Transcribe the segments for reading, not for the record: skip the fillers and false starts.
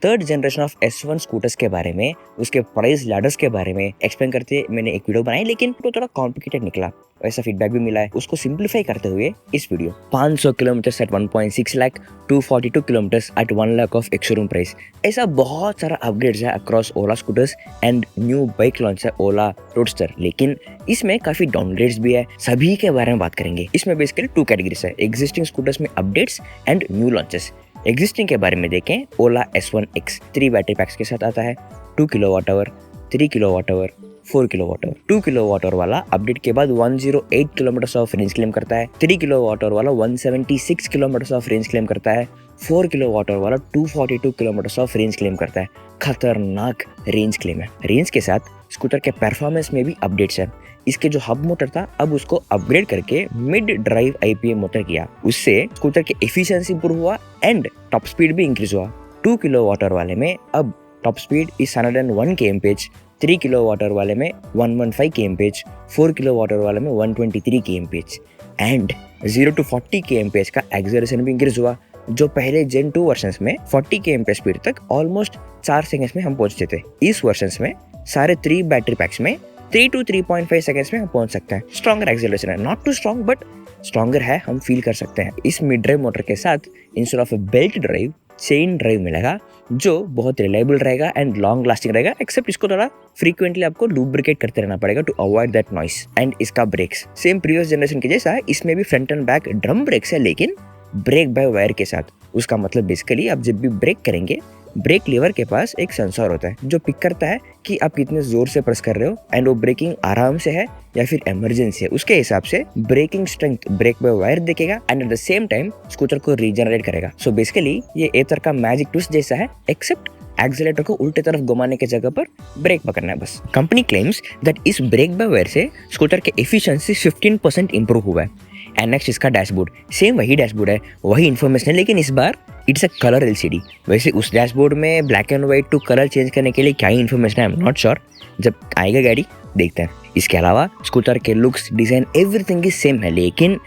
Third generation of S1 scooters के बारे में, उसके प्राइस लैडर्स के बारे में एक्सप्लेन करते मैंने एक वीडियो बनाई, लेकिन वो थोड़ा कॉम्प्लिकेटेड निकला। ऐसा फीडबैक भी मिला है। उसको सिंप्लीफाई करते हुए इस वीडियो 500 kilometre at 1.6 lakh, 242 kilometre at 1 lakh of ex-showroom price, ऐसा बहुत सारा अपग्रेड्स है across Ola scooters and new bike launch है ओला रोडस्टर। लेकिन इसमें काफी डाउनग्रेड्स भी है, सभी के बारे में बात करेंगे। इसमें बेसिकली 2 कैटेगरीज है, एग्जिस्टिंग स्कूटर्स में updates and new launches. Existing के बारे में देखें, ओला S1X 3 बैटरी पैक्स के साथ आता है, 2 kilowatt hour, 3 kilowatt our, 4 kilowatt our. 2 kilowatt hour वाला अपडेट के बाद 108 किलोमीटर ऑफ रेंज क्लेम करता है। 3 किलोवाट आवर वाला 176 किलोमीटर ऑफ रेंज क्लेम करता है। 4 किलोवाट आवर वाला 242 किलोमीटर ऑफ रेंज क्लेम करता है। खतरनाक रेंज क्लेम है। रेंज के साथ स्कूटर के परफॉर्मेंस में भी अपडेट्स है। इसके जो हब मोटर था, अब उसको अपग्रेड करके मिड ड्राइव IPM मोटर किया। उससे स्कूटर की एफिशिएंसी इंप्रूव हुआ एंड टॉप स्पीड भी इंक्रीज हुआ। 2 किलोवाट आवर वाले में अब top speed is 101 kmph, 3 kilowatt hour वाले में 115 kmph, 4 किलोवाट आवर वाले में 123 kmph एंड 0 to 40 kmph का एक्सेलरेशन भी इंक्रीज हुआ। जो पहले Gen 2 वर्जन्स में 40 kmph स्पीड तक ऑलमोस्ट 4 सेकंड्स में हम पहुंचते थे। इस वर्जन्स में सारे 3 बैटरी पैक्स में 3 to 3.5 सेकंड्स में हम पहुंच सकते हैं। स्ट्रॉन्गर एक्सेलरेशन है, not too strong but stronger है, हम फील कर सकते हैं। इस मिड ड्राइव मोटर के साथ instead of belt drive chain drive मिलेगा, जो बहुत रिलायबल रहेगा एंड लॉन्ग लास्टिंग रहेगा। एक्सेप्ट इसको थोड़ा फ्रीक्वेंटली आपको लुब्रिकेट करते रहना पड़ेगा to avoid that noise. And इसका ब्रेक्स सेम प्रीवियस जनरेशन के जैसा है, इसमें भी front and back drum brakes है, लेकिन ब्रेक बाय वायर के साथ। उसका मतलब बेसिकली आप जब भी ब्रेक करेंगे, ब्रेक लीवर के पास एक सेंसर होता है जो पिक करता है कि आप कितने जोर से प्रेस कर रहे हो एंड वो ब्रेकिंग आराम से है या फिर इमरजेंसी है। उसके हिसाब से breaking strength break by wire देखेगा and at the same time scooter को रीजनरेट करेगा। सो बेसिकली ये एथर का मैजिक ट्विस्ट जैसा है, एक्सेप्ट एक्सीलरेटर को उल्टे तरफ घुमाने के जगह पर ब्रेक पकड़ना है बस। कंपनी क्लेम्स दैट इस ब्रेक बाय वायर से स्कूटर के एफिशिएंसी 15% इंप्रूव हुआ है। एंड नेक्स्ट इसका डैशबोर्ड, सेम वही डैशबोर्ड है, वही इन्फॉर्मेशन है, लेकिन इस बार इट्स अ कलर LCD। वैसे उस डैशबोर्ड में black and white to colour change करने के लिए क्या ही इन्फॉर्मेशन है, आई एम नॉट श्योर। जब आएगा गाड़ी देखते हैं। इसके अलावा स्कूटर के looks, design, everything is same है, लेकिन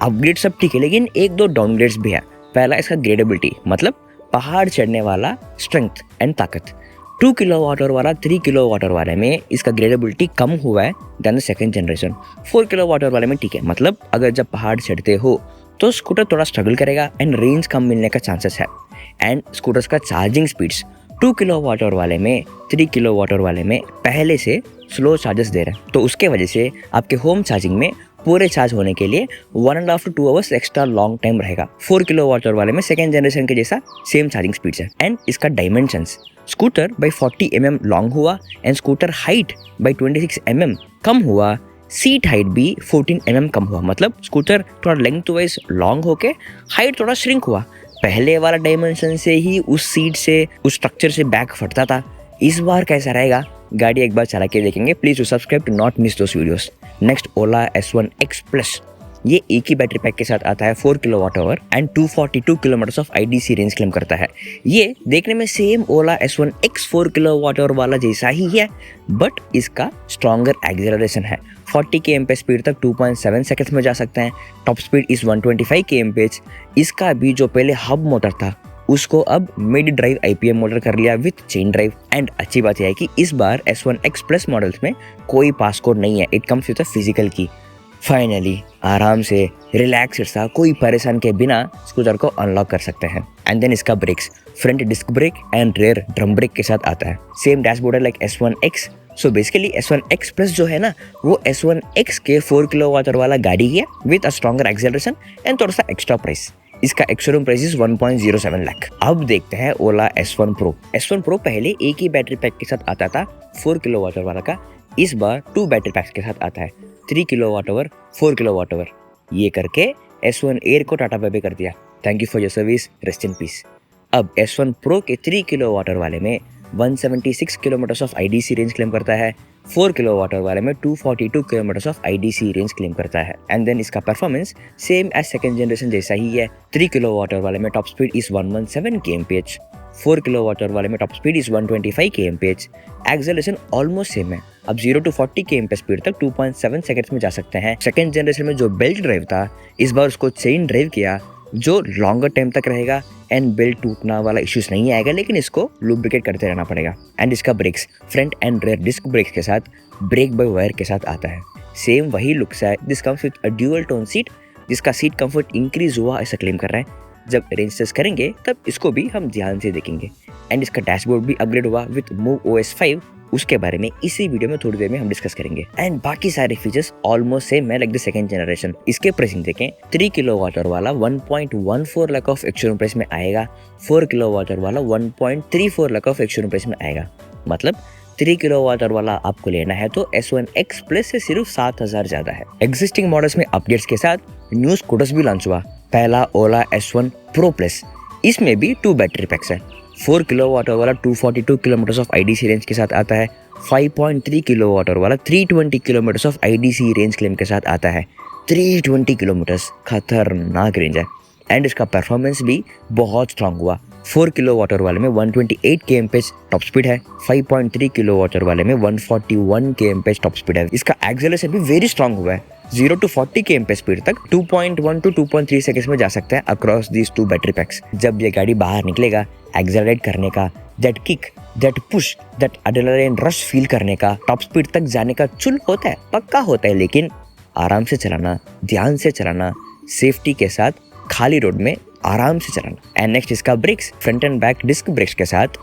अपग्रेड सब ठीक है, लेकिन 1-2 डाउनग्रेड्स भी है। पहला इसका ग्रेडेबिलिटी, मतलब पहाड़ चढ़ने वाला स्ट्रेंथ एंड ताकत। 2 किलोवाट आवर वाला 3 किलोवाट आवर वाले में इसका ग्रेडेबिलिटी कम हुआ है then the second generation. 4 kilowatt hour वाले में ठीक है, मतलब अगर जब पहाड़ चढ़ते हो तो स्कूटर थोड़ा स्ट्रगल करेगा एंड रेंज कम मिलने का चांसेस है। एंड स्कूटर्स का चार्जिंग स्पीड्स 2 किलोवाट आवर वाले में, 3 किलोवाट आवर वाले में पहले से स्लो चार्जेस दे रहे हैं, तो उसके वजह से आपके होम चार्जिंग में पूरे चार्ज होने के लिए 1.5 to 2 hours extra long time रहेगा। 4 किलोवाट आवर वाले में सेकंड जनरेशन के जैसा सेम चार्जिंग स्पीड्स है। एंड इसका dimensions, scooter by 40 mm long हुआ and scooter height by 26 mm कम हुआ। सीट हाइट भी 14 mm कम हुआ, मतलब स्कूटर थोड़ा लेंथ वाइज लॉन्ग होके हाइट थोड़ा श्रिंक हुआ। पहले वाला डायमेंशन से ही उस सीट से, उस स्ट्रक्चर से बैक फटता था। इस बार कैसा रहेगा, गाड़ी एक बार चला के देखेंगे। Please to subscribe to not miss those videos. Next Ola S1X plus, ये एक ही बैटरी पैक के साथ आता है, 4 kilowatt our and 242 kilometre of IDC range claim करता है। ये देखने में same Ola S1X 4 kilowatt our वाला जैसा ही है, बट इसका स्ट्रॉन्गर एक्सेलरेशन है। 40 kmph स्पीड तक 2.7 सेकंड्स में जा सकते हैं। Top speed is 125 kmph। इसका भी जो पहले हब मोटर था उसको अब मिड ड्राइव IPM मोटर कर लिया विथ चेन ड्राइव। एंड अच्छी बात यह है कि इस बार S1X प्लस मॉडल्स में कोई पासकोड नहीं है, it comes with a physical की। फाइनली आराम से रिलैक्स सा, कोई परेशान के बिना स्कूटर को अनलॉक कर सकते हैं। एंड देन इसका brakes, front disc brake and rear drum brake के साथ आता है। सेम डैशबोर्ड है like S1X। So basically S1X plus जो है ना, वो S1X के 4 किलोवाट आवर वाला गाड़ी है with a stronger acceleration and थोड़ा सा एक्स्ट्रा प्राइस। इसका एक्स-शोरूम प्राइस इज 1.07 लाख। अब देखते हैं ओला S1 Pro। S1 Pro पहले एक ही बैटरी पैक के साथ आता था 4 किलोवाट आवर वाला का, इस बार 2 बैटरी पैक्स के साथ आता है, 3 किलोवाट आवर, 4 किलोवाट आवर। ये करके S1 Air को टाटा बाय बाय कर दिया। Thank you for your service, rest in peace. अब S1 Pro के 3 किलोवाट आवर वाले में 176 kilometre of IDC range claim करता है, 4 किलोवाट आवर वाले में 242 kilometre of IDC range claim करता है। एंड देन इसका performance same as second generation जैसा ही है। 3 किलोवाट आवर वाले में top speed is 117 kmph, 4 kilowatt hour वाले में top speed is 125 kmph। Acceleration almost same है। अब 0 to 40 kmph स्पीड तक 2.7 सेकंड्स में जा सकते हैं। सेकंड जनरेशन में जो बेल्ट ड्राइव था, इस बार उसको चेन ड्राइव किया जो लॉन्गर टाइम तक रहेगा एंड बेल्ट टूटना वाला इश्यूज नहीं आएगा, लेकिन इसको लुब्रिकेट करते रहना पड़ेगा। एंड इसका brakes front and rear disc brakes के साथ ब्रेक बाय वायर के साथ आता है। सेम वही लुक्स है। This comes with a dual tone seat, जिसका सीट कंफर्ट इंक्रीज हुआ ऐसा क्लेम कर रहा है। जब रेंज टेस्ट करेंगे तब इसको भी हम ध्यान से देखेंगे। एंड इसका डैशबोर्ड भी अपग्रेड हुआ विद मूव OS 5, उसके बारे में इसी वीडियो में थोड़ी देर में हम डिस्कस करेंगे। एंड बाकी सारे फीचर्स ऑलमोस्ट सेम है लाइक द सेकंड जनरेशन। इसके प्राइसिंग देखें, 3 किलोवाट वाला 1.14 लाख ऑफ एक्स-शोरूम प्राइस में आएगा, 4 किलोवाट वाला 1.34 लाख ऑफ एक्स-शोरूम प्राइस में आएगा। मतलब 3 किलोवाट वाला आपको लेना है तो S1X प्लस से सिर्फ 7,000 ज्यादा है। एग्जिस्टिंग मॉडल्स में अपडेट्स के साथ न्यू स्कूटर्स भी लॉन्च हुआ। पहला ओला S1 Pro प्लस, इसमें भी 2 बैटरी पैक्स है। 4 किलोवाट वाला 242 किलोमीटर ऑफ IDC रेंज के साथ आता है। 5.3 किलोवाट वाला 320 kilometre of IDC range claim के साथ आता है। 320 किलोमीटर, खतरनाक रेंज है। एंड इसका परफॉर्मेंस भी बहुत स्ट्रांग हुआ। 4 किलोवाट वाले में 128 kmph टॉप स्पीड है। 5.3 किलोवाट वाले में 141 kmph टॉप स्पीड है। इसका एक्सेलरेशन भी वेरी स्ट्रांग हुआ है। 0 to 40 kmph स्पीड तक 2.1 to 2.3 सेकंड्स में जा सकता है अक्रॉस दीज 2 बैटरी पैक्स। जब ये गाड़ी बाहर निकलेगा, एक्सेलरेट करने का, that kick, that push, that adrenaline rush feel करने का, टॉप स्पीड तक जाने का चुल होता है, पक्का होता है। लेकिन आराम से चलाना, ध्यान से चलाना, सेफ्टी के साथ खाली रोड में आराम से चलाना। एंड नेक्स्ट इसका brakes front and back disc brakes के साथ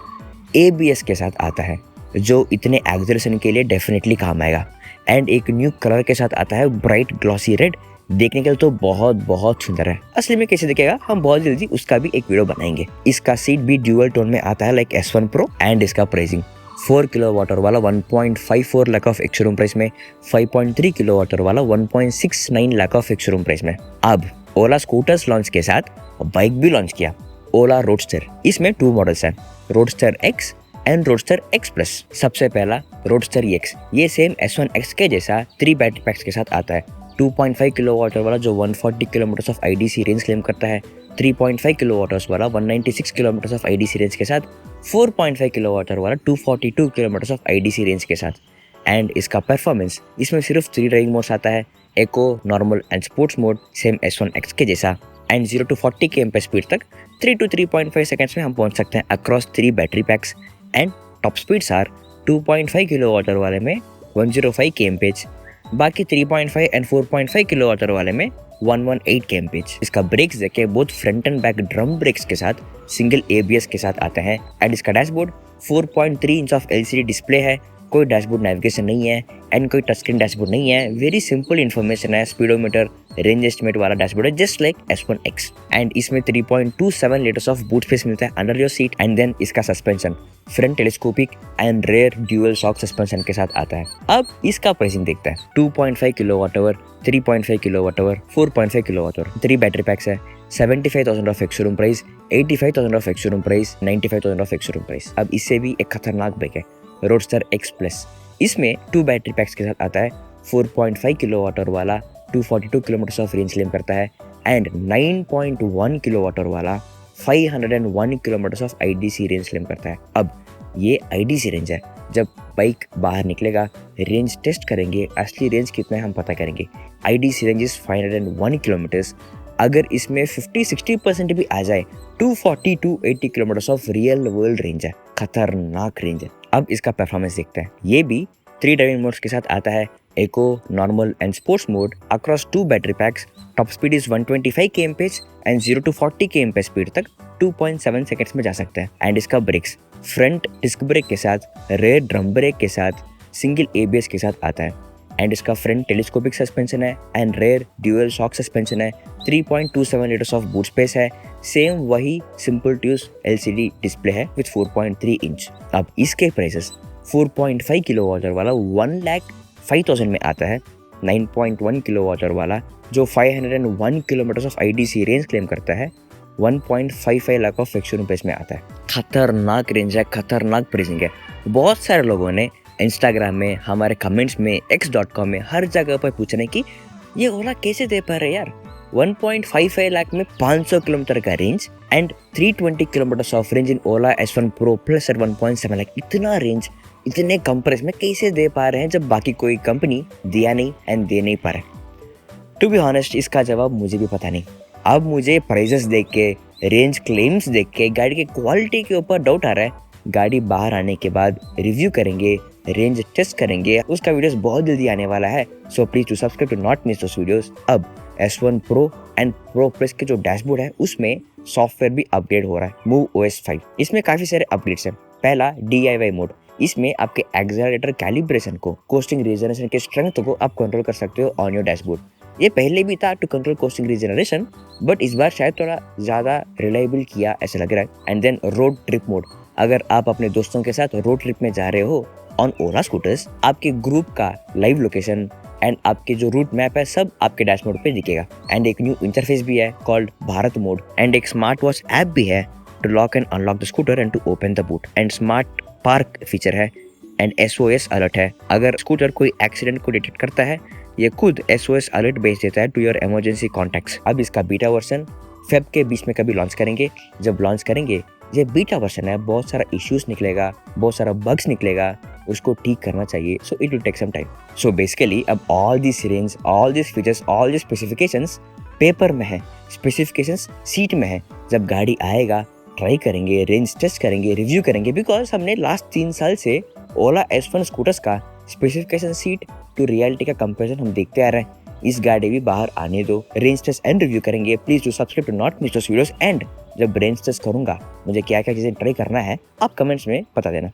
ABS के साथ आता है, जो इतने एक्सेलरेशन के लिए डेफिनेटली काम आएगा। एंड एक न्यू कलर के साथ आता है, ब्राइट ग्लॉसी रेड। देखने के लिए तो बहुत सुंदर है। असली में कैसे दिखेगा हम बहुत जल्दी उसका भी एक वीडियो बनाएंगे। इसका सीट भी ड्यूअल टोन में आता है लाइक S1 Pro। एंड इसका प्राइसिंग 4 किलोवाट वाला 1.54 लाख ऑफ एक्स-शोरूम प्राइस में, 5.3 किलोवाट वाला 1.69 लाख ऑफ एक्स-शोरूम प्राइस में। अब ओला स्कूटर्स लॉन्च के साथ बाइक भी लॉन्च किया, ओला रोडस्टर। इसमें 2 मॉडल्स हैं, roadster X and roadster X plus. सबसे पहला रोडस्टर EX, ये सेम S1X के जैसा 3 बैटरी पैक्स के साथ आता है। 2.5 किलोवाट वाला जो 140 kilometre of IDC range claim करता है। 3.5 किलोवाट वाला 196 किलोमीटर ऑफ IDC रेंज के साथ। 4.5 किलोवाट वाला 242 किलोमीटर ऑफ IDC रेंज के साथ। एंड इसका परफॉर्मेंस, इसमें सिर्फ 3 ड्राइविंग मोड्स आता है, eco, normal and sports mode, same S1X के जैसा। एंड 0 to 40 kmph स्पीड तक 3 to 3.5 सेकंड्स में हम पहुंच सकते हैं across 3 battery packs. And top speeds are 2.5 kilowatt वाले में 105 kmph, बाकी 3.5 एंड 4.5 किलोवाट वाले में 118 kmph। इसका ब्रेक्स देखे, both front and back drum breaks के साथ सिंगल ABS के साथ आते हैं। एंड इसका dashboard 4.3 inch of LCD display है। कोई डैशबोर्ड नेविगेशन नहीं है एंड कोई टच स्क्रीन डैशबोर्ड नहीं है। वेरी सिंपल इन्फॉर्मेशन है। स्पीडोमीटर, रेंज एस्टिमेट वाला डैशबोर्ड है, जस्ट लाइक S1X। एंड इसमें 3.27 लीटर्स ऑफ बूट स्पेस मिलता है under your seat. And then इसका suspension front telescopic and rear dual shock suspension के साथ आता है। अब इसका प्राइसिंग देखते हैं। 2.5 kilowatt hour, 3.5 kilowatt hour, 4.5 kilowatt hour, 3 battery PACS है। 75,000 of ex-showroom price, 85,000 of ex-showroom price, 95,000 of ex-showroom price. अब इससे भी एक खतरनाक बाइक है, रोडस्टर X प्लस। इसमें 2 बैटरी पैक्स के साथ आता है। 4.5 किलोवाट वाला 242 किलोमीटर ऑफ रेंज क्लेम करता है। एंड 9.1 किलोवाट वाला 501 kilometre of IDC range claim करता है। अब ये IDC रेंज है, जब बाइक बाहर निकलेगा, रेंज टेस्ट करेंगे, असली रेंज कितना है हम पता करेंगे। IDC range is 501 kilometres. अगर इसमें 50-60% भी आ जाए, 240 to 80 kilometre of real world range है, खतरनाक रेंज है। अब इसका परफॉर्मेंस देखते हैं। ये भी 3 ड्राइविंग मोड्स के साथ आता है, eco, normal and sports mode across 2 battery packs. Top speed is 125 kmph and 0 to 40 kmph speed तक 2.7 सेकंड्स में जा सकता है। एंड इसका ब्रेक्स फ्रंट डिस्क ब्रेक के साथ, रेयर ड्रम ब्रेक के साथ, सिंगल ABS के साथ आता है। एंड इसका फ्रंट टेलीस्कोपिक सस्पेंशन है and rear dual shock suspension है। 3.27 लीटर्स ऑफ बूट स्पेस है। सेम वही सिंपल ट्यूज LCD डिस्प्ले है विद 4.3 इंच। अब इसके प्राइसेस 4.5 किलोवाट वाला 1,05,000 में आता है। 9.1 किलोवाट वाला जो 501 kilometre of IDC range claim करता है 1.55 लाख ऑफ एक्स-शोरूम प्राइस में आता है। खतरनाक रेंज है, खतरनाक प्राइसिंग है। बहुत सारे लोगों ने इंस्टाग्राम में, हमारे कमेंट्स में, x.com में, हर जगह पर पूछने की ये ओला कैसे दे पा रहे यार। 1.55 लाख में 500 किलोमीटर का range and 320 kilometre of range in Ola S1 Pro plus at 1.7 lakh. इतना रेंज इतने कम प्राइस में कैसे दे पा रहे हैं जब बाकी कोई कंपनी दिया नहीं एंड दे नहीं पा रहे। टू बी ऑनेस्ट, इसका जवाब मुझे भी पता नहीं। अब मुझे प्राइजेस देख के, रेंज क्लेम्स देख के, गाड़ी की क्वालिटी के ऊपर डाउट आ रहा है। गाड़ी बाहर आने के बाद रिव्यू करेंगे, रेंज टेस्ट करेंगे, उसका वीडियोस बहुत जल्दी आने वाला है। So please to subscribe to not miss those videos. अब S1 Pro and Pro Plus के जो डैशबोर्ड है उसमें सॉफ्टवेयर भी अपग्रेड हो रहा है, MoveOS 5। इसमें काफी सारे अपडेट्स हैं। पहला DIY मोड, इसमें आपके एक्सेलरेटर कैलिब्रेशन को, कोस्टिंग रीजनरेशन के स्ट्रेंथ को आप कंट्रोल कर सकते हो ऑन योर डैशबोर्ड। ये पहले भी था to control coasting regeneration, but इस बार शायद थोड़ा ज्यादा रिलायबल किया ऐसा लग रहा है। And then road trip mode, अगर आप अपने दोस्तों के साथ रोड ट्रिप में जा रहे हो ऑन ओला स्कूटर्स, आपके ग्रुप का लाइव लोकेशन एंड आपके जो रूट मैप है सब आपके डैशबोर्ड पे दिखेगा। एंड एक न्यू इंटरफेस भी है कॉल्ड भारत मोड, एंड एक स्मार्ट वॉच ऐप भी है to lock and unlock the scooter and to open the boot. And smart park feature है एंड SOS अलर्ट है। अगर स्कूटर कोई एक्सीडेंट को डिटेक्ट करता है, ये खुद SOS अलर्ट भेज देता है टू योर इमरजेंसी कॉन्टैक्ट्स। अब इसका बीटा वर्जन फेब के बीच में कभी लॉन्च करेंगे। जब लॉन्च करेंगे, ये बीटा वर्जन है, बहुत सारा इश्यूज निकलेगा, बहुत सारा बग्स निकलेगा, उसको ठीक करना चाहिए। So it will take some time. So basically अब all this range, all this features, all this specifications paper में है, स्पेसिफिकेशंस सीट में है। जब गाड़ी आएगा, ट्राई करेंगे, रेंज टेस्ट करेंगे, रिव्यू करेंगे, बिकॉज हमने लास्ट 3 साल से ओला S1 स्कूटर्स का स्पेसिफिकेशन सीट टू रियलिटी का कंपैरिजन हम देखते आ रहे हैं। इस गाड़ी भी बाहर आने दो, रेंज टेस्ट एंड रिव्यू करेंगे। Please do subscribe to not miss those videos. And जब रेंज टेस्ट करूंगा, मुझे क्या क्या चीजें ट्राई करना है, आप कमेंट्स में बता देना।